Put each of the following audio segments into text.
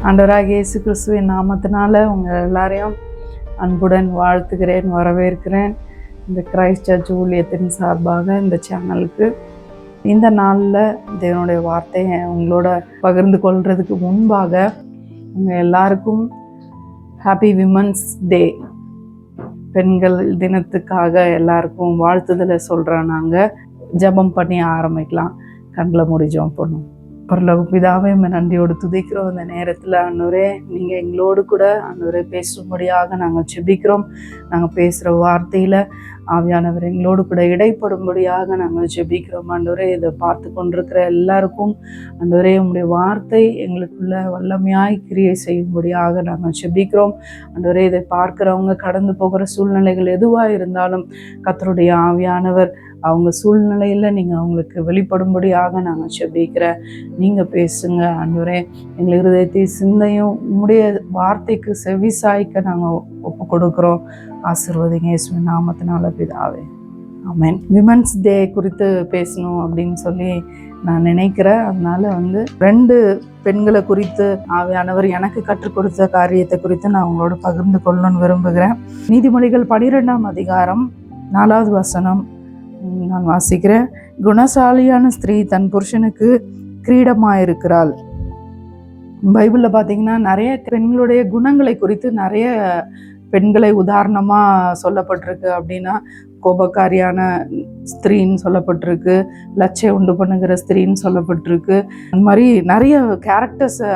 ஆண்டவராகிய இயேசு கிறிஸ்துவின் நாமத்தினால உங்கள் எல்லாரையும் அன்புடன் வாழ்த்துகிறேன், வரவேற்கிறேன். இந்த கிரைஸ்ட் சர்ச் ஊழியத்தின் சார்பாக இந்த சேனலுக்கு இந்த நாளில் தேவனுடைய வார்த்தையை உங்களோட பகிர்ந்து கொள்றதுக்கு முன்பாக உங்கள் எல்லாருக்கும் ஹாப்பி விமன்ஸ் டே, பெண்கள் தினத்துக்காக எல்லாருக்கும் வாழ்த்துதலை சொல்கிறோம். நாங்கள் ஜெபம் பண்ணி ஆரம்பிக்கலாம். கண்ணில் மூடி ஜெபம் பண்ணுவோம். பரலோக பிதாவே, நன்றியோடு துதிக்கிறோம். இந்த நேரத்தில் ஆண்டவரே, நீங்கள் எங்களோடு கூட ஆண்டவரே பேசும்படியாக நாங்கள் ஜெபிக்கிறோம். நாங்கள் பேசுகிற வார்த்தையில் ஆவியானவர் எங்களோடு கூட இடைப்படும்படியாக நாங்கள் ஜெபிக்கிறோம். ஆண்டவரே, இதை பார்த்து கொண்டிருக்கிற எல்லாருக்கும் ஆண்டவரே உங்களுடைய வார்த்தை எங்களுக்குள்ள வல்லமையாய் கிரியை செய்யும்படியாக நாங்கள் ஜெபிக்கிறோம். ஆண்டவரே, இதை பார்க்குறவங்க கடந்து போகிற சூழ்நிலைகள் எதுவாக இருந்தாலும் கர்த்தருடைய ஆவியானவர் அவங்க சூழ்நிலையில் நீங்கள் அவங்களுக்கு வெளிப்படும்படியாக நாங்கள் ஜெபிக்கிறேன். நீங்கள் பேசுங்க ஆண்டவரே. எங்கள் இருதயத்தை சிந்தையும் உங்களுடைய வார்த்தைக்கு செவி சாய்க்க நாங்கள் ஒப்பு கொடுக்குறோம். ஆசீர்வதிங்க இயேசுவின் நாமத்தினால பிதாவே, ஆமென். விமன்ஸ் டே குறித்து பேசணும் அப்படின்னு சொல்லி நான் நினைக்கிறேன். அதனால 2 பெண்களை குறித்து ஆவியானவர் எனக்கு கற்றுக் கொடுத்த காரியத்தை குறித்து நான் உங்களோட பகிர்ந்து கொள்ளணும்னு விரும்புகிறேன். நீதிமொழிகள் 12ஆம் அதிகாரம் 4வது வசனம் நான் வாசிக்கிறேன். குணசாலியான ஸ்திரீ தன் புருஷனுக்கு கிரீடமாயிருக்கிறாள். பைபிளில் பார்த்தீங்கன்னா நிறைய பெண்களுடைய குணங்களை குறித்து நிறைய பெண்களை உதாரணமாக சொல்லப்பட்டிருக்கு. அப்படின்னா கோபக்காரியான ஸ்திரீன்னு சொல்லப்பட்டிருக்கு, லட்சை உண்டு பண்ணுகிற ஸ்திரீன்னு சொல்லப்பட்டிருக்கு. அந்த மாதிரி நிறைய கேரக்டர்ஸை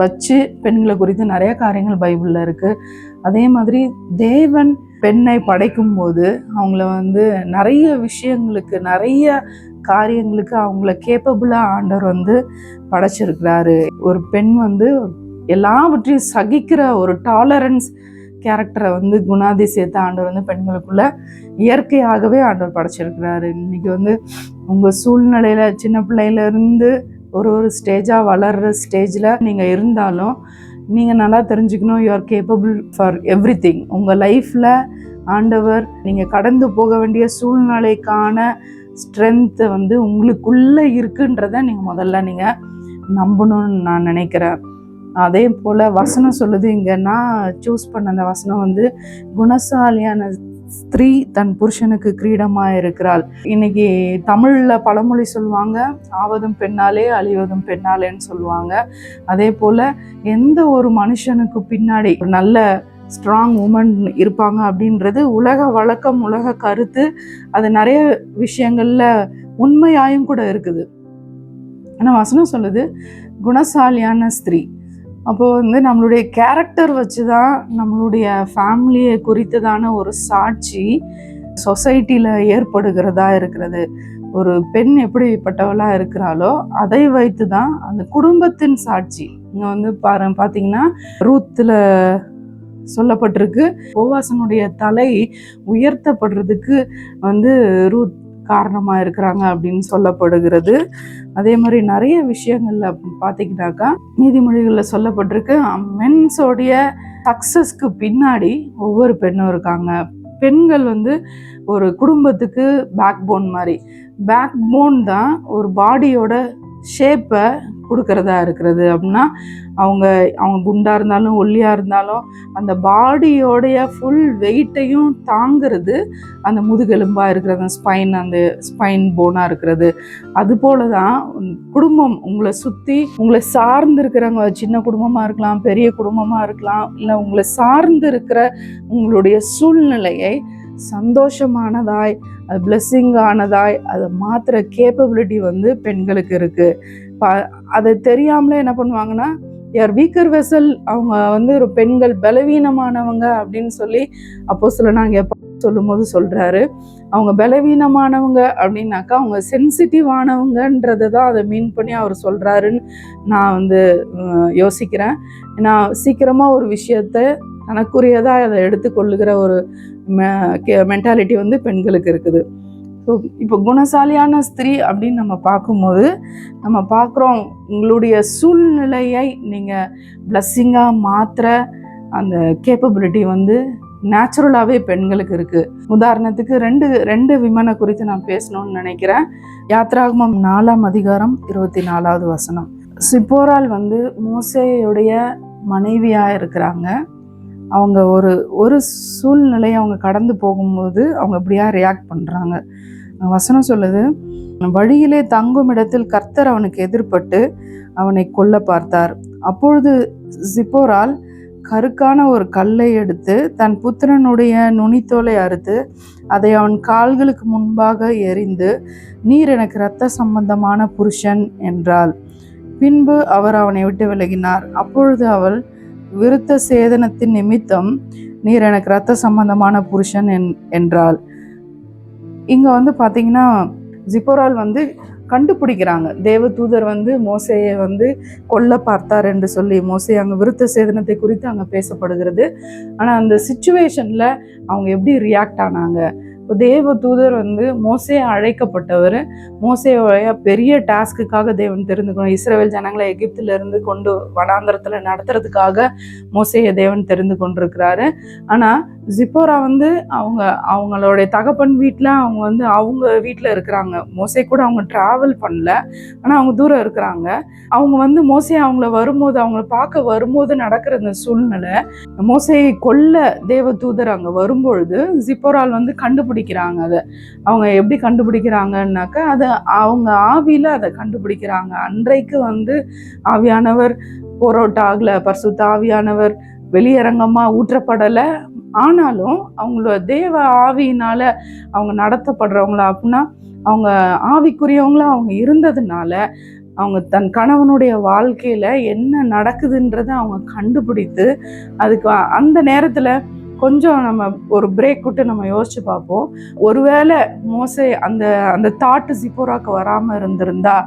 வச்சு பெண்களை குறித்து நிறைய காரியங்கள் பைபிளில் இருக்குது. அதே மாதிரி தேவன் பெண்ணை படைக்கும் போது அவங்கள நிறைய விஷயங்களுக்கு, நிறைய காரியங்களுக்கு அவங்கள கேப்பபிளாக ஆண்டவர் படைச்சிருக்கிறாரு. ஒரு பெண் எல்லாவற்றையும் சகிக்கிற ஒரு டாலரன்ஸ் கேரக்டரை குணாதிசயத்தை ஆண்டவர் பெண்களுக்குள்ள இயற்கையாகவே ஆண்டவர் படைச்சிருக்கிறாரு. இன்னைக்கு உங்கள் சூழ்நிலையில் சின்ன பிள்ளையிலேருந்து ஒரு ஸ்டேஜாக வளர்கிற ஸ்டேஜில் நீங்கள் இருந்தாலும் நீங்கள் நல்லா தெரிஞ்சுக்கணும், you are capable for every thing. உங்கள் லைஃப்பில் ஆண்டவர் நீங்கள் கடந்து போக வேண்டிய சூழ்நிலைக்கான ஸ்ட்ரென்த்து உங்களுக்குள்ளே இருக்குன்றதை நீங்கள் முதல்ல நீங்கள் நம்பணும்னு நான் நினைக்கிறேன். அதே போல் வசனம் சொல்லுது, இங்கே நான் சூஸ் பண்ண அந்த வசனம் குணசாலியான ஸ்திரீ தன் புருஷனுக்கு கிரீடமாக இருக்கிறாள். இன்னைக்கு தமிழில் பழமொழி சொல்லுவாங்க, ஆவதும் பெண்ணாலே அழிவதும் பெண்ணாலேன்னு சொல்லுவாங்க. அதே போல் எந்த ஒரு மனுஷனுக்கு பின்னாடி ஒரு நல்ல ஸ்ட்ராங் உமன் இருப்பாங்க அப்படின்றது உலக வழக்கம், உலக கருத்து. அது நிறைய விஷயங்களில் உண்மையாயும் கூட இருக்குது. ஆனால் வசனம் சொல்லுது குணசாலியான ஸ்திரீ. அப்போது நம்மளுடைய கேரக்டர் வச்சு தான் நம்மளுடைய ஃபேமிலியை குறித்ததான ஒரு சாட்சி சொசைட்டியில் ஏற்படுகிறதா இருக்கிறது. ஒரு பெண் எப்படிப்பட்டவளாக இருக்கிறாளோ அதை வைத்து தான் அந்த குடும்பத்தின் சாட்சி. இங்கே பார்த்தீங்கன்னா ரூத்தில் சொல்லப்பட்டிருக்கு, போவாசனுடைய தலை உயர்த்தப்படுறதுக்கு ரூத் காரணமாக இருக்கிறாங்க அப்படின்னு சொல்லப்படுகிறது. அதே மாதிரி நிறைய விஷயங்கள்ல பார்த்தீங்கன்னாக்கா நீதிமொழிகளில் சொல்லப்பட்டிருக்கு, மென்ஸோடைய சக்ஸஸ்க்கு பின்னாடி ஒவ்வொரு பெண்ணும் இருக்காங்க. பெண்கள் ஒரு குடும்பத்துக்கு பேக் போன் மாதிரி. பேக் போன் தான் ஒரு பாடியோட ஷேப்பை கொடுக்கறதா இருக்கிறது. அப்படின்னா அவங்க குண்டாக இருந்தாலும் ஒல்லியாக இருந்தாலும் அந்த பாடியோடைய ஃபுல் வெயிட்டையும் தாங்கிறது அந்த முதுகெலும்பாக இருக்கிறது, அந்த ஸ்பைன் போனாக இருக்கிறது. அதுபோல தான் குடும்பம் உங்களை சுற்றி உங்களை சார்ந்து இருக்கிறவங்க, சின்ன குடும்பமாக இருக்கலாம், பெரிய குடும்பமாக இருக்கலாம், இல்லை உங்களை சார்ந்து இருக்கிற உங்களுடைய சூழ்நிலையை சந்தோஷமானதாய், அது பிளெஸ்ஸிங்கானதாய் அதை மாற்றுற கேப்பபிலிட்டி பெண்களுக்கு இருக்குது. அதை தெரியாமலே என்ன பண்ணுவாங்கன்னா, யார் வீக்கர் வெசல், அவங்க ஒரு பெண்கள் பலவீனமானவங்க அப்படின்னு சொல்லி அப்போஸ்தலனாகிய பவுல் சொல்லும்போது சொல்கிறாரு. அவங்க பலவீனமானவங்க அப்படின்னாக்கா அவங்க சென்சிட்டிவ் ஆனவங்கன்றதை தான் அதை மீன் பண்ணி அவர் சொல்கிறாருன்னு நான் யோசிக்கிறேன். நான் சீக்கிரமாக ஒரு விஷயத்தை தனக்குரியதாக அதை எடுத்துக்கொள்ளுகிற ஒரு மென்டாலிட்டி பெண்களுக்கு இருக்குது. ஸோ இப்போ குணசாலியான ஸ்திரீ அப்படின்னு நம்ம பார்க்கும்போது நம்ம பார்க்குறோம், உங்களுடைய சூழ்நிலையை நீங்கள் பிளஸ்ஸிங்காக மாற்றுற அந்த கேப்பபிலிட்டி நேச்சுரலாகவே பெண்களுக்கு இருக்குது. உதாரணத்துக்கு ரெண்டு விமனை குறித்து நான் பேசணும்னு நினைக்கிறேன். யாத்ராகமம் 4ஆம் அதிகாரம் 24வது வசனம். சிப்போரால் வந்து மோசேயுடைய மனைவியாக இருக்கிறாங்க. அவங்க ஒரு ஒரு சூழ்நிலையை அவங்க கடந்து போகும்போது அவங்க இப்படியா ரியாக்ட் பண்ணுறாங்க. வசனம் சொல்லுது, வழியிலே தங்கும் இடத்தில் கர்த்தர் அவனுக்கு எதிர்பட்டு அவனை கொல்ல பார்த்தார். அப்பொழுது சிப்போரால் கருக்கான ஒரு கல்லை எடுத்து தன் புத்திரனுடைய நுனித்தோலை அறுத்து அதை அவன் கால்களுக்கு முன்பாக எறிந்து, நீர் எனக்கு இரத்த சம்பந்தமான புருஷன் என்றாள். பின்பு அவர் அவனை விட்டு விலகினார். அப்பொழுது அவள் விருத்த சேதனத்தின் நிமித்தம் நீர் எனக்கு இரத்த சம்பந்தமான புருஷன் என்றாள். இங்க வந்து பாத்தீங்கன்னா ஜிப்போரால் வந்து கண்டுபிடிக்கிறாங்க. தேவதூதர் வந்து மோசேயை வந்து கொல்ல பார்த்தார் என்று சொல்லி மோசே அங்கே விருத்த சேதனத்தை குறித்து அங்கே பேசப்படுகிறது. ஆனால் அந்த சிச்சுவேஷனில் அவங்க எப்படி ரியாக்ட் ஆனாங்க? இப்போ தேவதூதர் வந்து மோசே அழைக்கப்பட்டவர். மோசேயோடைய பெரிய டாஸ்க்குக்காக தேவன் தெரிந்துக்கணும். இஸ்ரவேல் ஜனங்களை எகிப்திலிருந்து கொண்டு வனாந்தரத்தில் நடத்துறதுக்காக மோசேயை தேவன் தெரிந்து கொண்டிருக்கிறாரு. ஆனால் ஜிப்போரா வந்து அவங்களுடைய தகப்பன் வீட்டில் அவங்க வீட்டில் இருக்கிறாங்க. மோசே கூட அவங்க ட்ராவல் பண்ணல, ஆனால் அவங்க தூரம் இருக்கிறாங்க. அவங்க வந்து மோசே அவங்கள பார்க்க வரும்போது நடக்கிற இந்த சூழ்நிலை, மோசேயை கொல்ல தேவதூதர் அங்கே வரும்பொழுது ஜிப்போரால் வந்து கண்டுபிடிக்கிறாங்க. அதை அவங்க எப்படி கண்டுபிடிக்கிறாங்கன்னாக்கா, அதை அவங்க ஆவியில் அதை கண்டுபிடிக்கிறாங்க. அன்றைக்கு வந்து ஆவியானவர் போரோட்ட ஆகலை, பரிசுத்த ஆவியானவர் வெளியரங்கமாக ஊற்றப்படலை. ஆனாலும் அவங்களோட தேவ ஆவியினால அவங்க நடத்தப்படுறவங்களா அப்படின்னா அவங்க ஆவிக்குரியவங்களா அவங்க இருந்ததுனால அவங்க தன் கணவனுடைய வாழ்க்கையில என்ன நடக்குதுன்றதை அவங்க கண்டுபிடித்து, அதுக்கு அந்த நேரத்துல கொஞ்சம் நம்ம ஒரு பிரேக் விட்டு நம்ம யோசிச்சு பார்ப்போம். ஒருவேளை மோசே அந்த தாட்டு சிப்போராக்கு வராம இருந்திருந்தா,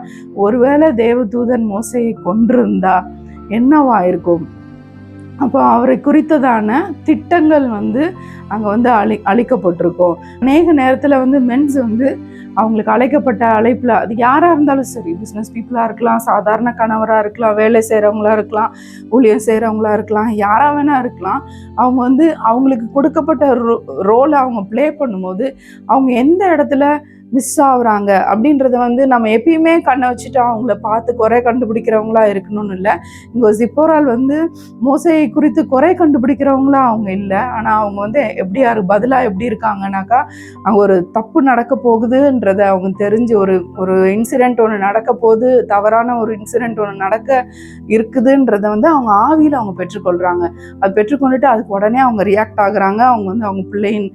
ஒருவேளை தேவதூதன் மோசையை கொன்றிருந்தா என்னவா இருக்கும்? அப்போ அவரை குறித்ததான திட்டங்கள் வந்து அங்கே வந்து அளிக்கப்பட்டிருக்கும். அநேக நேரத்தில் வந்து மென்ஸ் வந்து அவங்களுக்கு அழைக்கப்பட்ட அழைப்பில், அது யாராக இருந்தாலும் சரி, பிஸ்னஸ் பீப்புளாக இருக்கலாம், சாதாரண கணவராக இருக்கலாம், வேலை செய்கிறவங்களா இருக்கலாம், ஊழியம் செய்கிறவங்களா இருக்கலாம், யாராக வேணா இருக்கலாம், அவங்க வந்து அவங்களுக்கு கொடுக்கப்பட்ட ரோலை அவங்க ப்ளே பண்ணும்போது அவங்க எந்த இடத்துல மிஸ் ஆகுறாங்க அப்படின்றத வந்து நம்ம எப்பயுமே கண்ணை வச்சுட்டு அவங்கள பார்த்து குறை கண்டுபிடிக்கிறவங்களா இருக்கணும்னு இல்லை. இங்கே ஜிப்போரால் வந்து மோசையை குறித்து குறை கண்டுபிடிக்கிறவங்களா அவங்க இல்லை. ஆனால் அவங்க வந்து பதிலாக எப்படி இருக்காங்கனாக்கா, அங்கே ஒரு தப்பு நடக்க போகுதுன்றதை அவங்க தெரிஞ்சு, ஒரு இன்சிடெண்ட் ஒன்று நடக்க போகுது, தவறான ஒரு இன்சிடெண்ட் ஒன்று நடக்க இருக்குதுன்றதை வந்து அவங்க ஆவியில் அவங்க பெற்றுக்கொள்கிறாங்க. அது பெற்றுக்கொண்டுட்டு அதுக்கு உடனே அவங்க ரியாக்ட் ஆகுறாங்க. அவங்க வந்து அவங்க பிள்ளையின்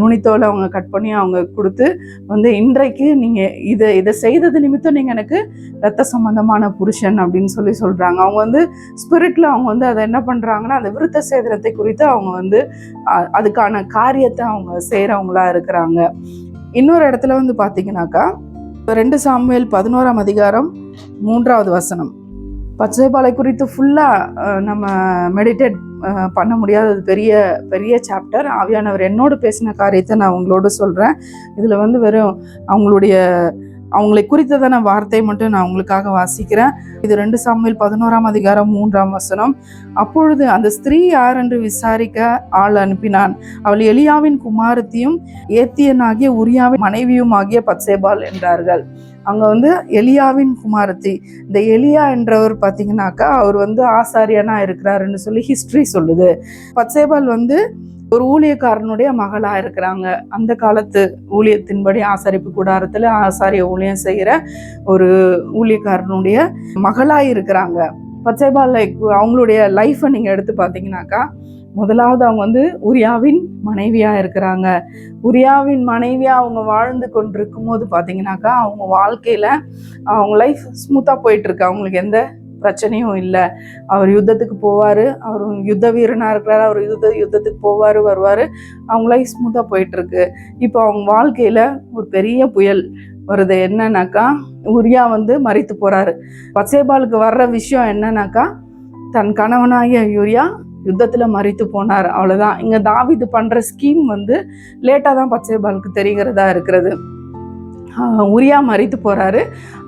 நுனித்தோலை அவங்க கட் பண்ணி அவங்க கொடுத்து வந்து, இன்றைக்கு நீங்கள் இதை செய்தது நிமித்தம் நீங்கள் எனக்கு இரத்த சம்பந்தமான புருஷன் அப்படின்னு சொல்கிறாங்க. அவங்க வந்து ஸ்பிரிட்டில் அவங்க வந்து அதை என்ன பண்ணுறாங்கன்னா, அந்த விருத்த சேதனத்தை குறித்து அவங்க வந்து அதுக்கான காரியத்தை அவங்க செய்கிறவங்களா இருக்கிறாங்க. இன்னொரு இடத்துல வந்து பார்த்தீங்கன்னாக்கா, 2 சாமுவேல் 11ஆம் அதிகாரம் 3வது வசனம். பச்சைபாலை குறித்து ஃபுல்லாக நம்ம மெடிடேட் பண்ண முடியாதது பெரிய பெரிய சாப்டர். ஆவியானவர் என்னோடு பேசின காரியத்தை நான் உங்களோட சொல்கிறேன். இதில் வந்து வெறும் அவங்களை குறித்ததான வார்த்தை மட்டும் நான் உங்களுக்காக வாசிக்கிறேன். இது 2 சாமுவேல் 11ஆம் அதிகாரம் 3ஆம் வசனம். அப்பொழுது அந்த ஸ்திரீ யார் என்று விசாரிக்க ஆள் அனுப்பினான். அவள் எலியாவின் குமாரத்தியும் ஏத்தியனாகிய உரியாவின் மனைவியும் ஆகிய பத்சேபாள் என்றார்கள். அங்கே வந்து எலியாவின் குமாரத்தி, இந்த எலியா என்றவர் பார்த்தீங்கன்னாக்கா அவர் வந்து ஆசாரியனாக இருக்கிறாருன்னு சொல்லி ஹிஸ்ட்ரி சொல்லுது. பத்சேபாள் வந்து ஒரு ஊழியக்காரனுடைய மகளா இருக்கிறாங்க. அந்த காலத்து ஊழியத்தின்படி ஆசாரிப்பு கூடாரத்தில் ஆசாரிய ஊழியம் செய்கிற ஒரு ஊழியக்காரனுடைய மகளா இருக்கிறாங்க. பத்சேபாள் அவங்களுடைய லைஃப்பை நீங்கள் எடுத்து பார்த்தீங்கன்னாக்கா, முதலாவது அவங்க வந்து உரியாவின் மனைவியா இருக்கிறாங்க. உரியாவின் மனைவியா அவங்க வாழ்ந்து கொண்டிருக்கும் போது பார்த்தீங்கன்னாக்கா, அவங்க வாழ்க்கையில அவங்க லைஃப் ஸ்மூத்தா போயிட்டு இருக்கு. அவங்களுக்கு எந்த பிரச்சனையும் இல்லை. அவர் யுத்தத்துக்கு போவார், அவர் யுத்த வீரனாக இருக்கிறாரு, அவர் யுத்தத்துக்கு போவார் வருவார், அவங்க லைஃப் ஸ்மூத்தாக போயிட்டுருக்கு. இப்போ அவங்க வாழ்க்கையில் ஒரு பெரிய புயல் வருது. என்னன்னாக்கா, உரியா வந்து மரித்து போகிறாரு. பத்சேபாளுக்கு வர்ற விஷயம் என்னன்னாக்கா, தன் கணவனாகிய யூரியா யுத்தத்தில் மரித்து போனார், அவ்வளோதான். இங்கே தாவீது பண்ணுற ஸ்கீம் வந்து லேட்டாக தான் பத்சேபாளுக்கு தெரிகிறதா இருக்கிறது. உரியா மரித்து போகிறாரு.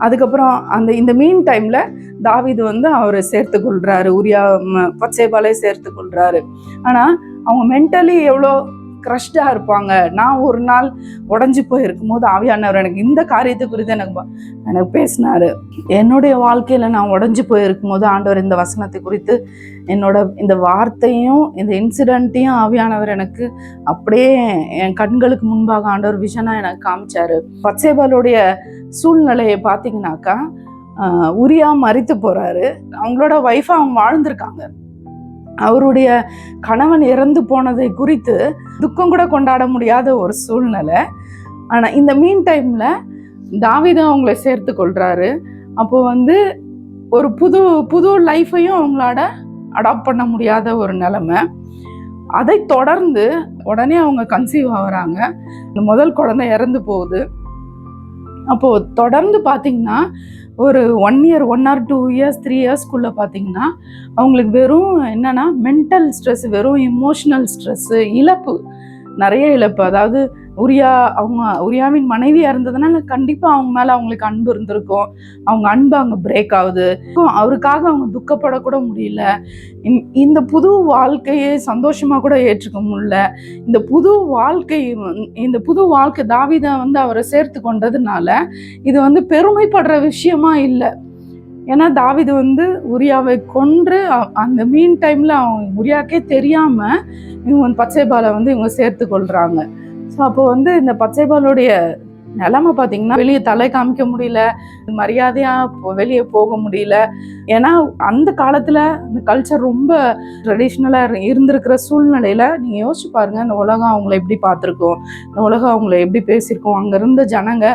அதுக்கப்புறம் இந்த மீன் டைமில் தாவீது வந்து அவரை சேர்த்து கொள்கிறாரு, உரியா பத்சேபாலை சேர்த்து கொள்கிறாரு. ஆனால் அவங்க மென்டலி எவ்வளோ க்ரஷ்டாக இருப்பாங்க. நான் ஒரு நாள் உடஞ்சி போயிருக்கும் போது ஆவியானவர் எனக்கு இந்த காரியத்தை குறித்து எனக்கு பேசினார். என்னுடைய வாழ்க்கையில் நான் உடஞ்சி போயிருக்கும் போது ஆண்டவர் இந்த வசனத்தை குறித்து என்னோட இந்த வார்த்தையும் இந்த இன்சிடென்ட்டையும் ஆவியானவர் எனக்கு அப்படியே என் கண்களுக்கு முன்பாக ஆண்டவர் விஷனாக எனக்கு காமிச்சாரு. பத்சேபாளுடைய சூழ்நிலையை பார்த்தீங்கன்னாக்கா, உரியா மரித்து போறாரு. அவங்களோட ஒய்ஃபா அவங்க வாழ்ந்திருக்காங்க. அவருடைய கணவன் இறந்து போனதை குறித்து துக்கம் கூட கொண்டாட முடியாத ஒரு சூழ்நிலை. ஆனா இந்த மீன் டைம்ல தாவீது அவங்களை சேர்த்து கொள்றாரு. அப்போ ஒரு புது லைஃபையும் அவங்களோட அடாப்ட் பண்ண முடியாத ஒரு நிலைமை. அதை தொடர்ந்து உடனே அவங்க கன்சீவ் ஆகுறாங்க. இந்த முதல் குழந்தை இறந்து போகுது. அப்போ தொடர்ந்து பார்த்தீங்கன்னா ஒரு 1 year 1 or 2 years 3 yearsக்குள்ள பார்த்தீங்கன்னா அவங்களுக்கு வெறும் என்னன்னா மென்டல் ஸ்ட்ரெஸ், வெறும் இமோஷனல் ஸ்ட்ரெஸ்ஸு, இழப்பு, நிறைய இழப்பு. அதாவது உரியாவின் மனைவியா இருந்ததுனால கண்டிப்பா அவங்க மேல அவங்களுக்கு அன்பு இருந்திருக்கும். அவங்க அன்பு அங்க பிரேக் ஆகுது. அவருக்காக அவங்க துக்கப்படக்கூட முடியல. இந்த புது வாழ்க்கையை சந்தோஷமா கூட ஏற்றுக்க முடியல. இந்த புது வாழ்க்கை தாவீதை அவரை சேர்த்து கொண்டதுனால இது பெருமைப்படுற விஷயமா இல்லை. ஏன்னா தாவீது உரியாவை கொன்று அந்த மீன் டைம்ல அவங்க உரியாக்கே தெரியாம இவங்க பத்சேபாலை இவங்க சேர்த்து கொள்றாங்க. ஸோ அப்போ இந்த பத்சேபாளுடைய நிலைமை பார்த்தீங்கன்னா வெளியே தலை காமிக்க முடியல, மரியாதையாக வெளியே போக முடியல. ஏன்னா அந்த காலத்தில் இந்த கல்ச்சர் ரொம்ப ட்ரெடிஷ்னலாக இருந்திருக்கிற சூழ்நிலையில் நீங்கள் யோசிச்சு பாருங்கள், இந்த உலகம் அவங்கள எப்படி பார்த்துருக்கோம், இந்த உலகம் அவங்கள எப்படி பேசியிருக்கோம், அங்கே இருந்த ஜனங்க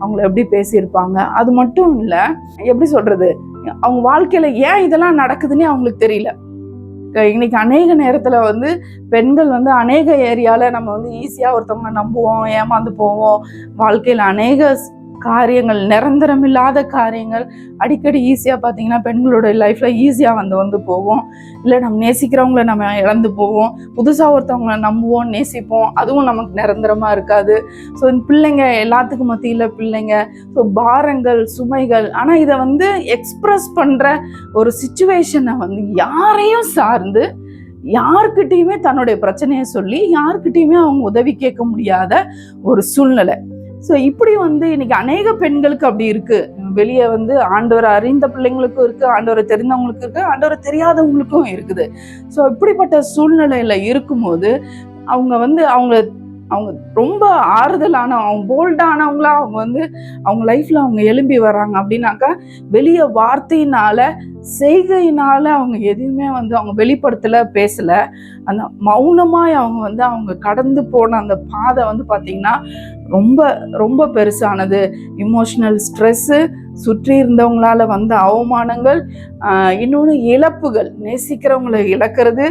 அவங்கள எப்படி பேசியிருப்பாங்க. அது மட்டும் இல்லை, எப்படி சொல்கிறது, அவங்க வாழ்க்கையில் ஏன் இதெல்லாம் நடக்குதுன்னே அவங்களுக்கு தெரியல. இன்னைக்கு அநேக நேரத்தில் பெண்கள் அநேக ஏரியாவில் நம்ம ஈஸியாக ஒருத்தவங்க நம்புவோம், ஏமாந்து போவோம். வாழ்க்கையில் அநேக காரியங்கள், நிரந்தரம் இல்லாத காரியங்கள் அடிக்கடி ஈஸியாக பார்த்தீங்கன்னா பெண்களோட லைஃப்பில் ஈஸியாக வந்து போவோம். இல்லை நம்ம நேசிக்கிறவங்கள நம்ம இழந்து போவோம். புதுசாக ஒருத்தவங்களை நம்புவோம், நேசிப்போம், அதுவும் நமக்கு நிரந்தரமாக இருக்காது. ஸோ இந்த பிள்ளைங்க, எல்லாத்துக்கும் மத்தியில் பிள்ளைங்க, ஸோ பாரங்கள், சுமைகள். ஆனால் இதை எக்ஸ்ப்ரெஸ் பண்ணுற ஒரு சிச்சுவேஷனை யாரையும் சார்ந்து யார்கிட்டையுமே தன்னுடைய பிரச்சனையை சொல்லி யார்கிட்டையுமே அவங்க உதவி கேட்க முடியாத ஒரு சூழ்நிலை. ஸோ இப்படி இன்னைக்கு அநேக பெண்களுக்கு அப்படி இருக்கு. வெளியே ஆண்டவரை அறிந்த பிள்ளைங்களுக்கும் இருக்கு, ஆண்டவரை தெரிந்தவங்களுக்கும் இருக்கு, ஆண்டவரை தெரியாதவங்களுக்கும் இருக்குது. ஸோ இப்படிப்பட்ட சூழ்நிலையில இருக்கும்போது அவங்க ரொம்ப ஆறுதலான, அவங்க போல்டானவங்களா அவங்க லைஃப்ல அவங்க எழும்பி வர்றாங்க. அப்படின்னாக்கா வெளியே வார்த்தையினால, செய்கையினால அவங்க எதுவுமே அவங்க வெளிப்படுத்தல, பேசல. அந்த மௌனமாய் அவங்க கடந்து போன அந்த பாதை பார்த்தீங்கன்னா ரொம்ப ரொம்ப பெருசானது. இமோஷனல் ஸ்ட்ரெஸ்ஸு, சுற்றி இருந்தவங்களால அவமானங்கள், இன்னொன்று இழப்புகள், நேசிக்கிறவங்களை இழக்கிறது,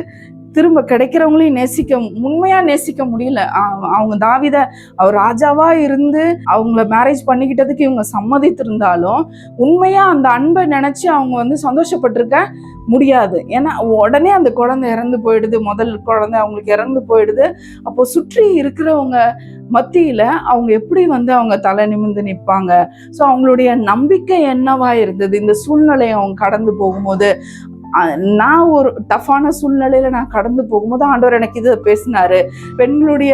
திரும்ப கிடைக்கிறவங்களையும் உண்மையா நேசிக்க முடியல. அவங்க தாவீதை அவர் ராஜாவா இருந்து அவங்கள மேரேஜ் பண்ணிக்கிட்டதுக்கு இவங்க சம்மதித்திருந்தாலும் உண்மையா அந்த அன்பை நினைச்சு அவங்க சந்தோஷப்பட்டிருக்க முடியாது. ஏன்னா உடனே அந்த குழந்தை இறந்து போயிடுது, முதல் குழந்தை அவங்களுக்கு இறந்து போயிடுது. அப்போ சுற்றி இருக்கிறவங்க மத்தியில அவங்க எப்படி அவங்க தலை நிமிர்ந்து நிற்பாங்க? ஸோ அவங்களுடைய நம்பிக்கை என்னவா இருந்தது இந்த சூழ்நிலையை அவங்க கடந்து போகும்போது? நான் ஒரு டஃப்பான சூழ்நிலையில நான் கடந்து போகும்போது ஆண்டவர் எனக்கு இது பேசினாரு. பெண்களுடைய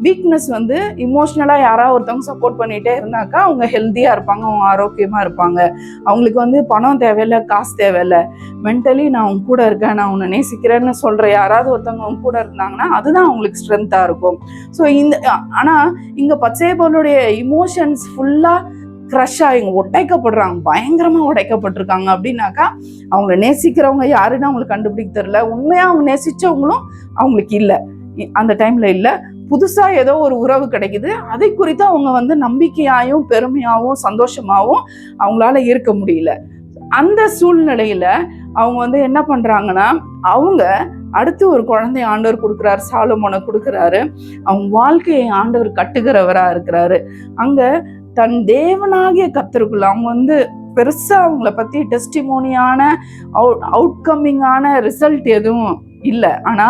வீக்னஸ் இமோஷனலா யாராவது ஒருத்தவங்க சப்போர்ட் பண்ணிட்டே இருந்தாக்கா அவங்க ஹெல்த்தியா இருப்பாங்க, அவங்க ஆரோக்கியமா இருப்பாங்க. அவங்களுக்கு பணம் தேவையில்லை, காசு தேவையில்லை, மென்டலி நான் அவங்க கூட இருக்கேன், நான் உன்னை நேசிக்கிறேன்னு சொல்ற யாராவது ஒருத்தவங்க அவங்க கூட இருந்தாங்கன்னா அதுதான் அவங்களுக்கு ஸ்ட்ரென்த்தா இருக்கும். ஸோ ஆனா இங்க பத்சேபாளுடைய இமோஷன்ஸ் ஃபுல்லா க்ரஷ் ஆகி உடைக்கப்படுறாங்க, பயங்கரமா உடைக்கப்பட்டிருக்காங்க. அப்படின்னாக்கா அவங்கள நேசிக்கிறவங்க யாருன்னு அவங்களுக்கு கண்டுபிடிக்க தெரியல. உண்மையா அவங்க நேசிச்சவங்களும் அவங்களுக்கு இல்லை, அந்த டைம்ல இல்லை. புதுசா ஏதோ ஒரு உறவு கிடைக்குது, அதை குறித்து அவங்க நம்பிக்கையாயும் பெருமையாவும் சந்தோஷமாவும் அவங்களால இருக்க முடியல. அந்த சூழ்நிலையில அவங்க என்ன பண்றாங்கன்னா, அவங்க அடுத்து ஒரு குழந்தை ஆண்டவர் கொடுக்குறாரு, சாலமோனை கொடுக்குறாரு. அவங்க வாழ்க்கையை ஆண்டவர் கட்டுகிறவரா இருக்கிறாரு. அங்க தன் தேவனாகிய கர்த்தருக்குள்ள அவங்க பெருசா அவங்கள பத்தி டெஸ்டிமோனியான அவுட்கமிங்கான ரிசல்ட் எதுவும் இல்லை. ஆனா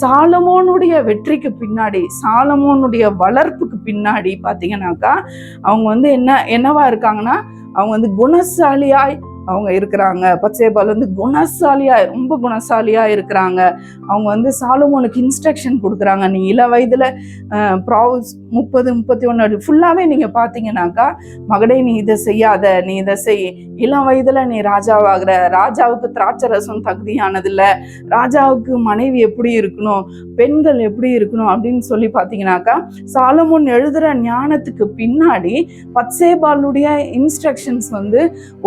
சாலமோனுடைய வெற்றிக்கு பின்னாடி, சாலமோனுடைய வளர்ப்புக்கு பின்னாடி பாத்தீங்கன்னாக்கா அவங்க என்னவா இருக்காங்கன்னா, அவங்க குணசாலியாய் அவங்க இருக்கிறாங்க. பத்சேபால் வந்து ரொம்ப குணசாலியா இருக்கிறாங்க. அவங்க வந்து சாலமோனுக்கு இன்ஸ்ட்ரக்ஷன் கொடுக்குறாங்க. நீ இள வயதுல ப்ராவர்ப்ஸ் 30-31 ஃபுல்லாவே நீங்க பாத்தீங்கன்னாக்கா, மகனே நீ இதை செய்யாத, நீ இதை செய், இளம் வயதுல நீ ராஜாவாகிற, ராஜாவுக்கு திராட்சை ரசம் தகுதியானது இல்ல, ராஜாவுக்கு மனைவி எப்படி இருக்கணும், பெண்கள் எப்படி இருக்கணும் அப்படின்னு சொல்லி பாத்தீங்கன்னாக்கா, சாலமோன் எழுதுற ஞானத்துக்கு பின்னாடி பத்சேபாலுடைய இன்ஸ்ட்ரக்ஷன்ஸ் வந்து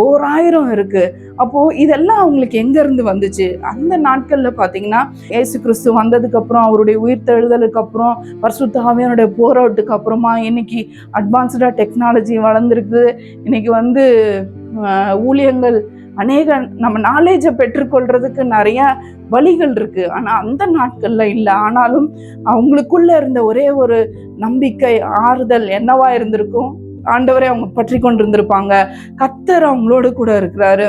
1000 இருக்கு. அப்போ இதெல்லாம் அவங்களுக்கு எங்க இருந்து வந்துச்சு? அந்த நாட்கள்ல பாத்தீங்கன்னா, இயேசு கிறிஸ்து வந்ததுக்கு அப்புறம், அவருடைய உயிர்த்தெழுதலுக்கு அப்புறம், பரிசுத்த ஆவியானுடைய போராட்டத்துக்கு அப்புறமா இன்னைக்கு அட்வான்ஸ்டா டெக்னாலஜி வளர்ந்துருக்கு. இன்னைக்கு வந்து ஊழியங்கள் அநேக நம்ம நாலேஜை பெற்றுக்கொள்றதுக்கு நிறைய வழிகள் இருக்கு. ஆனா அந்த நாட்கள்ல இல்லை. ஆனாலும் அவங்களுக்குள்ள இருந்த ஒரே ஒரு நம்பிக்கை, ஆறுதல் என்னவா இருந்திருக்கும்? ஆண்டவரை அவங்க பற்றி கொண்டிருந்திருப்பாங்க. கர்த்தர் அவங்களோடு கூட இருக்கிறாரு,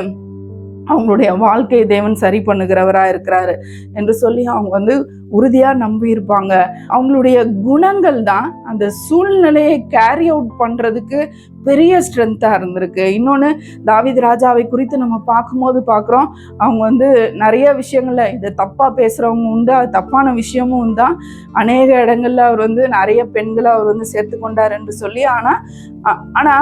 அவங்களுடைய வாழ்க்கை தேவன் சரி பண்ணுகிறவரா இருக்கிறாரு என்று சொல்லி அவங்க வந்து உறுதியா நம்பி இருப்பாங்க. அவங்களுடைய குணங்கள் தான் அந்த சூழ்நிலையை கேரி அவுட் பண்றதுக்கு பெரிய ஸ்ட்ரென்த்தா இருந்திருக்கு. இன்னொன்னு, தாவீது ராஜாவை குறித்து நம்ம பார்க்கும்போது பார்க்குறோம், அவங்க வந்து நிறைய விஷயங்கள்ல இதை தப்பா பேசுறவங்க உண்டு, அது தப்பான விஷயமும் தான். அநேக இடங்கள்ல அவர் வந்து நிறைய பெண்களை அவர் வந்து சேர்த்து கொண்டார் என்று சொல்லி, ஆனா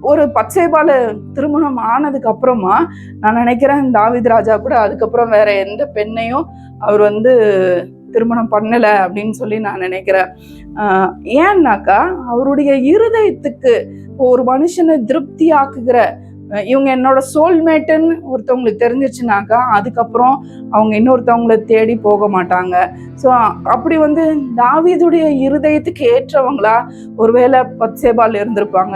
ஒரு பத்சேபால திருமணம் ஆனதுக்கு அப்புறமா நான் நினைக்கிறேன் தாவீது ராஜா கூட அதுக்கப்புறம் வேற எந்த பெண்ணையும் அவர் வந்து திருமணம் பண்ணல அப்படின்னு சொல்லி நான் நினைக்கிறேன். ஏன்னாக்கா, அவருடைய இருதயத்துக்கு ஒரு மனுஷனை திருப்தி ஆக்குகிற, இவங்க என்னோட சோல்மேட்டுன்னு ஒருத்தவங்களுக்கு தெரிஞ்சிச்சுனாக்கா அதுக்கப்புறம் அவங்க இன்னொருத்தவங்களை தேடி போக மாட்டாங்க. ஸோ அப்படி வந்து தாவீதுடைய இருதயத்துக்கு ஏற்றவங்களா ஒருவேளை பத்சேபால் இருந்திருப்பாங்க.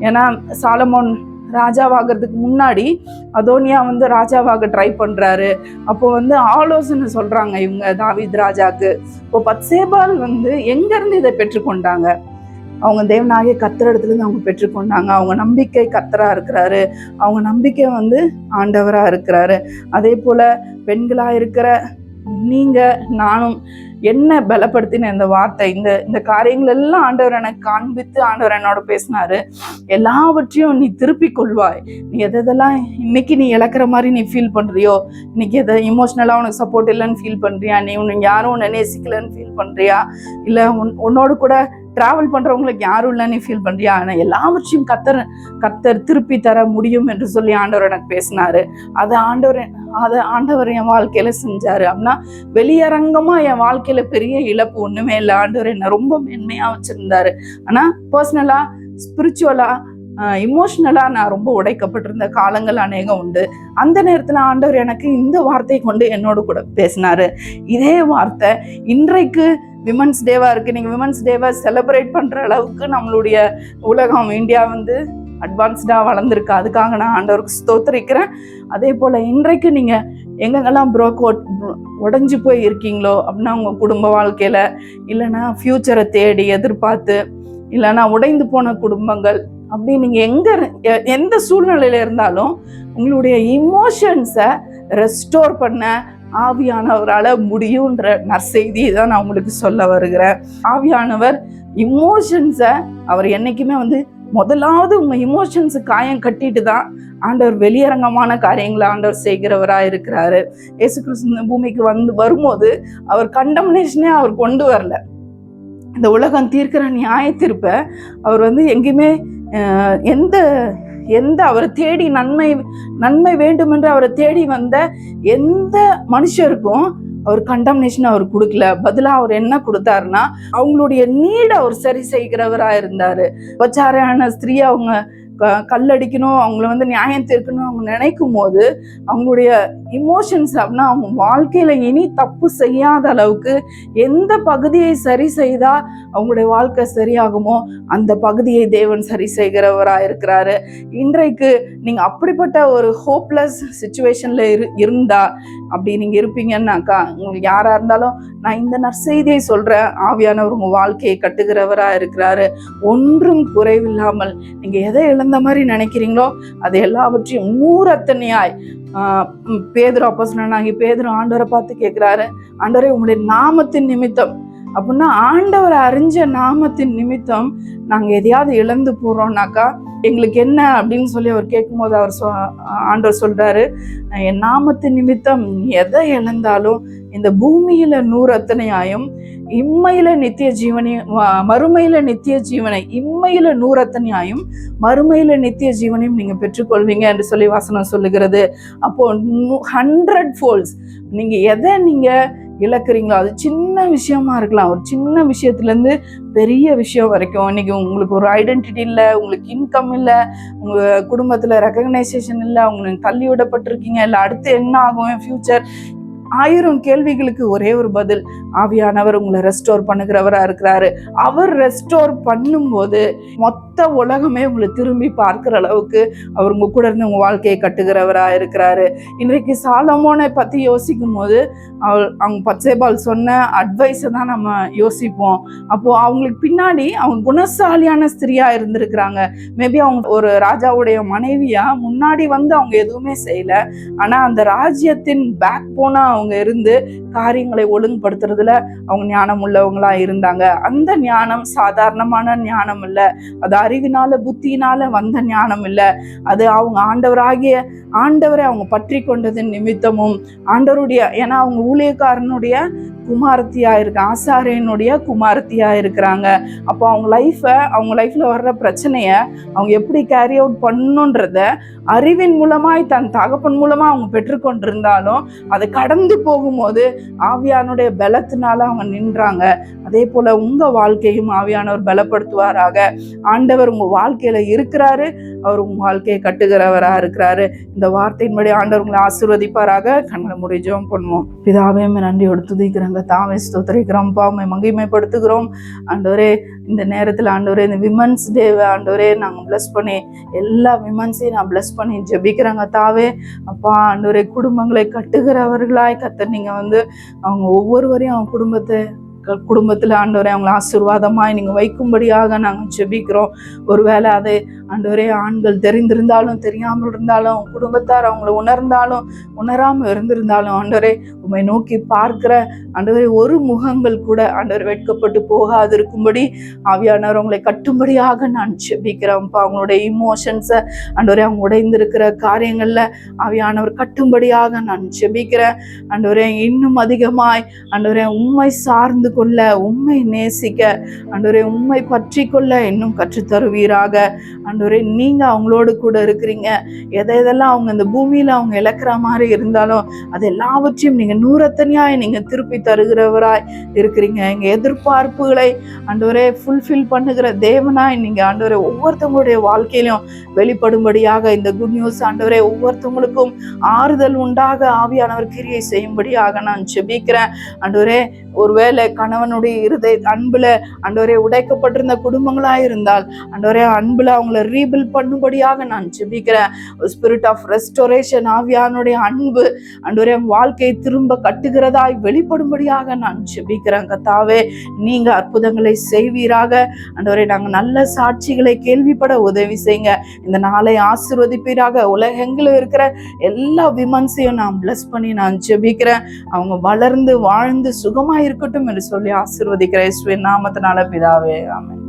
ஏன்னா சாலமோன் ராஜாவாகிறதுக்கு முன்னாடி அதோனியா வந்து ராஜாவாக ட்ரை பண்றாரு. அப்போ வந்து ஆலோசனை சொல்றாங்க இவங்க தாவீது ராஜாக்கு. இப்போ பத்சேபால் வந்து எங்க இருந்து இதை பெற்றுக்கொண்டாங்க? அவங்க தேவனாகிய கர்த்தர் இடத்துல இருந்து அவங்க பெற்றுக்கொண்டாங்க. அவங்க நம்பிக்கை கர்த்தரா இருக்கிறாரு, அவங்க நம்பிக்கை வந்து ஆண்டவரா இருக்கிறாரு. அதே போல பெண்களா இருக்கிற நீங்க நானும் என்ன பலப்படுத்தின இந்த வார்த்தை, இந்த காரியங்கள் எல்லாம் ஆண்டவர் எனக்கு காண்பித்து ஆண்டவர் என்னோட பேசினாரு. எல்லாவற்றையும் நீ திருப்பி கொள்வாய். நீ எதெல்லாம் இன்னைக்கு நீ இழக்கிற மாதிரி நீ ஃபீல் பண்றியோ, இன்னைக்கு எதை இமோஷனலா உனக்கு சப்போர்ட் இல்லைன்னு ஃபீல் பண்றியா, நீ உனக்கு யாரும் உன்னை நேசிக்கலன்னு ஃபீல் பண்றியா, இல்ல உன்னோடு கூட டிராவல் பண்றவங்களுக்கு யாரும் இல்லைன்னு ஃபீல் பண்றியா, ஆனா எல்லாவற்றையும் கர்த்தர் திருப்பி தர முடியும் என்று சொல்லி ஆண்டவர் எனக்கு பேசினாரு. அதை ஆண்டவர் என் வாழ்க்கையில செஞ்சாரு. அப்படின்னா வெளியரங்கமா என் வாழ்க்கையில பெரிய இழப்பு ஒண்ணுமே இல்லை. ஆண்டவர் என்ன ரொம்ப மென்மையா வச்சிருந்தாரு. ஆனா பர்சனலா, ஸ்பிரிச்சுவலா, இமோஷனலா நான் ரொம்ப உடைக்கப்பட்டிருந்த காலங்கள் அநேகம் உண்டு. அந்த நேரத்துல ஆண்டவர் எனக்கு இந்த வார்த்தையை கொண்டு என்னோட கூட பேசினாரு. இதே வார்த்தை இன்றைக்கு விமன்ஸ் டேவா இருக்கு. நீங்க விமன்ஸ் டேவை செலிப்ரேட் பண்ற அளவுக்கு நம்மளுடைய உலகம், இந்தியா வந்து அட்வான்ஸ்டா வளர்ந்துருக்கு. அதுக்காக நான் ஆண்டவருக்கு ஸ்தோத்திரிக்கிறேன். அதே போல இன்றைக்கு நீங்க எங்கெங்கெல்லாம் உடைஞ்சு போய் இருக்கீங்களோ அப்படின்னா, உங்க குடும்ப வாழ்க்கையில, இல்லைன்னா ஃபியூச்சரை தேடி எதிர்பார்த்து, இல்லைன்னா உடைந்து போன குடும்பங்கள், அப்படி நீங்க எந்த சூழ்நிலையில இருந்தாலும் உங்களுடைய இமோஷன்ஸை ரெஸ்டோர் பண்ண ஆவியானவரால முடியும்ன்ற நற்செய்தியை தான் நான் உங்களுக்கு சொல்ல வருகிறேன். ஆவியானவர் இமோஷன்ஸை அவர் என்னைக்குமே வந்து முதலாவது உங்க இமோஷன்ஸு காயம் கட்டிட்டு தான் ஆண்டவர் வெளியரங்கமான காரியங்களை ஆண்டவர் செய்கிறவரா இருக்கிறாரு. இயேசு கிறிஸ்து பூமிக்கு வரும்போது அவர் கண்டம்னேஷனே அவர் கொண்டு வரல. இந்த உலகம் தீர்க்கிற நியாய தீர்ப்பை அவர் வந்து எங்கேயுமே எந்த அவரை தேடி நன்மை வேண்டும் என்று அவரை தேடி வந்த எந்த மனுஷருக்கும் அவர் கண்டம்னேஷன் அவர் கொடுக்கல. பதிலா அவர் என்ன கொடுத்தாருன்னா, அவங்களுடைய நீடை அவர் சரி செய்கிறவரா இருந்தாரு. உபச்சாரியான ஸ்திரீ அவங்க கல்லடிக்கணும், அவங்கள வந்து நியாயம் தீர்க்கணும் அவங்க நினைக்கும் போது அவங்களுடைய இமோஷன்ஸ் அப்படின்னா, அவங்க வாழ்க்கையில இனி தப்பு செய்யாத அளவுக்கு எந்த பகுதியை சரி செய்தா அவங்களுடைய வாழ்க்கை சரியாகுமோ அந்த பகுதியை தேவன் சரி செய்கிறவரா இருக்கிறாரு. இன்றைக்கு நீங்க அப்படிப்பட்ட ஒரு ஹோப்லெஸ் சிச்சுவேஷன்ல இருந்தா, அப்படி நீங்க இருப்பீங்கன்னாக்கா, உங்களுக்கு யாரா இருந்தாலும் நான் இந்த நற்செய்தியை சொல்றேன். ஆவியானவர் உங்க வாழ்க்கையை கட்டுகிறவரா இருக்கிறாரு. ஒன்றும் குறைவில்லாமல் நீங்க எதை இழந்த மாதிரி நினைக்கிறீங்களோ அது எல்லாவற்றையும் 100 பேதுரு அப்போஸ்தலனாகிய பேதுரு ஆண்டவரை பார்த்து கேட்கிறாரு, ஆண்டவரே உங்களுடைய நாமத்தின் நிமித்தம் அப்படின்னா ஆண்டவர் அறிஞ்ச நாமத்தின் நிமித்தம் நாங்க எதையாவது இழந்து போறோம்னாக்கா எங்களுக்கு என்ன அப்படின்னு சொல்லி அவர் கேட்கும்போது ஆண்டவர் சொல்றாரு, என் நாமத்தின் நிமித்தம் எதை இழந்தாலும் இந்த பூமியில 100 அத்தனையாயும், இம்மையில நித்திய ஜீவனையும், மறுமையில நித்திய ஜீவனை, இம்மையில 100 அத்தனையாயும், மறுமையில நித்திய ஜீவனையும் நீங்க பெற்றுக்கொள்வீங்க என்று சொல்லி வசனம் சொல்லுகிறது. அப்போ 100 folds நீங்க எதை நீங்க இழக்கிறீங்களோ, அது சின்ன விஷயமா இருக்கலாம், ஒரு சின்ன விஷயத்துல இருந்து பெரிய விஷயம் வரைக்கும். இன்னைக்கு உங்களுக்கு ஒரு ஐடென்டிட்டி இல்லை, உங்களுக்கு இன்கம் இல்லை, உங்க குடும்பத்துல ரெகக்னைசேஷன் இல்லை, உங்களுக்கு தள்ளி விடப்பட்டிருக்கீங்க, இல்லை அடுத்து என்ன ஆகும் ஃபியூச்சர், 1000 கேள்விகளுக்கு ஒரே ஒரு பதில், ஆவியானவர் உங்களை ரெஸ்டோர் பண்ணுகிறவரா இருக்கிறாரு. அவர் ரெஸ்டோர் பண்ணும்போது மொத்த உலகமே உங்களை திரும்பி பார்க்கிற அளவுக்கு அவர் உங்க கூட இருந்து உங்க வாழ்க்கையை கட்டுகிறவரா இருக்கிறாரு. இன்றைக்கு சாலமோனை பத்தி யோசிக்கும் போது அவங்க பத்சேபால் சொன்ன அட்வைஸை தான் நம்ம யோசிப்போம். அப்போ அவங்களுக்கு பின்னாடி அவங்க குணசாலியான ஸ்திரியா இருந்திருக்கிறாங்க. மேபி அவங்க ஒரு ராஜாவுடைய மனைவியா முன்னாடி வந்து அவங்க எதுவுமே செய்யல, ஆனா அந்த ராஜ்யத்தின் பேக் போனா அவங்க இருந்து காரியங்களை ஒழுங்குபடுத்துறதுல அவங்க ஞானம் உள்ளவங்களா இருந்தாங்க. அந்த ஞானம் சாதாரணமான ஞானம் இல்லை, அது அறிவினால புத்தியினால வந்த ஞானம் இல்லை, அது அவங்க ஆண்டவரை அவங்க பற்றி கொண்டதன் நிமித்தமும் ஆண்டவருடைய, ஏன்னா அவங்க ஊழியக்காரனுடைய குமாரத்தியா இருக்கு, ஆசாரியனுடைய குமாரத்தியா இருக்கிறாங்க. அப்போ அவங்க லைஃப்ல வர்ற பிரச்சனைய அவங்க எப்படி கேரி அவுட் பண்ணணுன்றத அறிவின் மூலமாய் தன் தகப்பன் மூலமா அவங்க பெற்றுக்கொண்டிருந்தாலும் அதை கடந்து போகும்போது ஆவியானுடைய பலத்தினால அவங்க நின்றாங்க. அதே போல உங்க வாழ்க்கையும் ஆவியானவர் பலப்படுத்துவாராக. ஆண்டவர் உங்க வாழ்க்கையில இருக்கிறாரு, அவர் உங்க வாழ்க்கையை கட்டுகிறவரா இருக்கிறாரு. இந்த வார்த்தையின்படி ஆண்டவர் உங்களை ஆசீர்வதிப்பாராக. கண்களை மூடி ஜெபம் பண்ணுவோம். பிதாவே நன்றியோடு துதிக்கிறேன், தாவே ஸ்தோத்திரிக்கிறோம், பாவமை மகிமைப்படுத்துகிறோம். ஆண்டவரே இந்த நேரத்தில் ஆண்டவரே இந்த விமன்ஸ் டேவை ஆண்டவரே நாங்கள் பிளஸ் பண்ணி எல்லா விமன்ஸையும் நான் பிளஸ் பண்ணி ஜெபிக்கிறாங்க தாவே. அப்பா ஆண்டவரே குடும்பங்களை கட்டுகிறவர்களாய் கர்த்தர் நீங்க வந்து அவங்க ஒவ்வொருவரையும் அவங்க குடும்பத்துல ஆண்டவரே அவங்களை ஆசீர்வாதமாய் நீங்க வைக்கும்படியாக நாங்கள் ஜெபிக்கிறோம். ஒருவேளை அதை ஆண்டவரே ஆண்கள் தெரிந்திருந்தாலும் தெரியாமல் இருந்தாலும், குடும்பத்தார் அவங்களை உணர்ந்தாலும் உணராம இருந்திருந்தாலும் ஆண்டவரே உண்மை நோக்கி பார்க்கிற ஆண்டவரே ஒரு முகங்கள் கூட ஆண்டவர் வெட்கப்பட்டு போகாது இருக்கும்படி ஆவியானவர் அவங்களை கட்டும்படியாக நான் ஜெபிக்கிறேன்ப்பா. அவங்களுடைய இமோஷன்ஸை ஆண்டவரே அவங்க உடைந்திருக்கிற காரியங்கள்ல ஆவியானவர் கட்டும்படியாக நான் ஜெபிக்கிறேன். ஆண்டவரே இன்னும் அதிகமாய் ஆண்டவரே உண்மை சார்ந்து கொள்ள, உண்மை நேசிக்க, ஆண்டவரே உண்மை பற்றி கொள்ள இன்னும் கற்றுத்தருவீராக. ஆண்டவரே நீங்க அவங்களோடு கூட இருக்கிறீங்க. எதெல்லாம் அவங்க இந்த பூமியில அவங்க இழக்கிற மாதிரி இருந்தாலும் அது எல்லாவற்றையும் நீங்க 100 அத்தனையாய் நீங்க திருப்பி தருகிறவராய் இருக்கிறீங்க. எங்க எதிர்பார்ப்புகளை ஆண்டவரே ஃபுல்ஃபில் பண்ணுகிற தேவனாய் நீங்க ஆண்டவரே ஒவ்வொருத்தவங்களுடைய வாழ்க்கையிலும் வெளிப்படும்படியாக இந்த குட் நியூஸ் ஆண்டவரே ஒவ்வொருத்தவங்களுக்கும் ஆறுதல் உண்டாக ஆவியானவர் கிரியை செய்யும்படியாக நான் ஜெபிக்கிறேன். ஆண்டவரே ஒருவேளை கணவனுடைய இருதய அன்புல ஆண்டவரே உடைக்கப்பட்டிருந்த குடும்பங்களா இருந்தால் ஆண்டவரே அன்புல அவங்கள ரீபில்ட் பண்ணும்படியாக நான் ஜெபிக்கிறேன். ஸ்பிரிட் ஆஃப் ரெஸ்டோரேஷன் ஆவியானுடைய அன்பு ஆண்டவரே வாழ்க்கையை திரும்ப கட்டுகிறதாய் வெளிப்படும்படியாக நான் ஜெபிக்கிறேன். கர்த்தாவே நீங்க அற்புதங்களை செய்வீராக. ஆண்டவரே நாங்க நல்ல சாட்சிகளை கேள்விப்பட உதவி செய்யுங்க. இந்த நாளை ஆசீர்வதிப்பீராக. உலகெங்கிலும் இருக்கிற எல்லா விமன்ஸையும் நான் பிளஸ் பண்ணி நான் ஜெபிக்கிறேன். அவங்க வளர்ந்து வாழ்ந்து சுகமா இருக்கட்டும் என்று சொல்லி ஆசீர்வதிக்கிறேன். இயேசுவின் நாமத்தினால பிதாவே, ஆமென்.